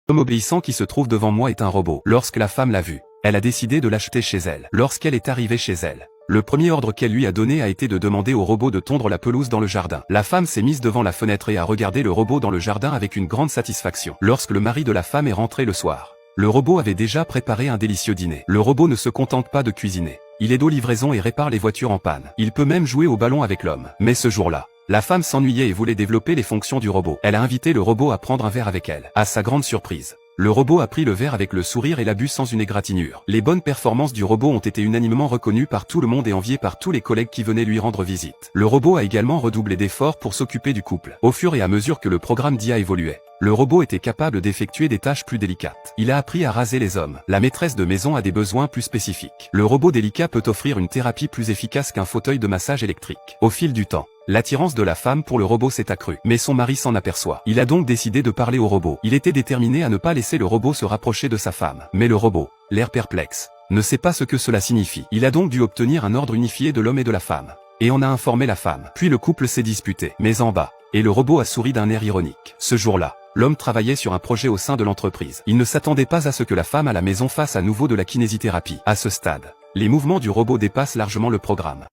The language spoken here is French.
L'homme obéissant qui se trouve devant moi est un robot. Lorsque la femme l'a vu, elle a décidé de l'acheter chez elle. Lorsqu'elle est arrivée chez elle, le premier ordre qu'elle lui a donné a été de demander au robot de tondre la pelouse dans le jardin. La femme s'est mise devant la fenêtre et a regardé le robot dans le jardin avec une grande satisfaction. Lorsque le mari de la femme est rentré le soir, le robot avait déjà préparé un délicieux dîner. Le robot ne se contente pas de cuisiner. Il aide aux livraisons et répare les voitures en panne. Il peut même jouer au ballon avec l'homme. Mais ce jour-là, la femme s'ennuyait et voulait développer les fonctions du robot. Elle a invité le robot à prendre un verre avec elle. À sa grande surprise, le robot a pris le verre avec le sourire et l'a bu sans une égratignure. Les bonnes performances du robot ont été unanimement reconnues par tout le monde et enviées par tous les collègues qui venaient lui rendre visite. Le robot a également redoublé d'efforts pour s'occuper du couple. Au fur et à mesure que le programme d'IA évoluait, le robot était capable d'effectuer des tâches plus délicates. Il a appris à raser les hommes. La maîtresse de maison a des besoins plus spécifiques. Le robot délicat peut offrir une thérapie plus efficace qu'un fauteuil de massage électrique. Au fil du temps, l'attirance de la femme pour le robot s'est accrue. Mais son mari s'en aperçoit. Il a donc décidé de parler au robot. Il était déterminé à ne pas laisser le robot se rapprocher de sa femme. Mais le robot, l'air perplexe, ne sait pas ce que cela signifie. Il a donc dû obtenir un ordre unifié de l'homme et de la femme. Et on a informé la femme. Puis le couple s'est disputé. Mais en bas, et le robot a souri d'un air ironique. Ce jour-là, l'homme travaillait sur un projet au sein de l'entreprise. Il ne s'attendait pas à ce que la femme à la maison fasse à nouveau de la kinésithérapie. À ce stade, les mouvements du robot dépassent largement le programme.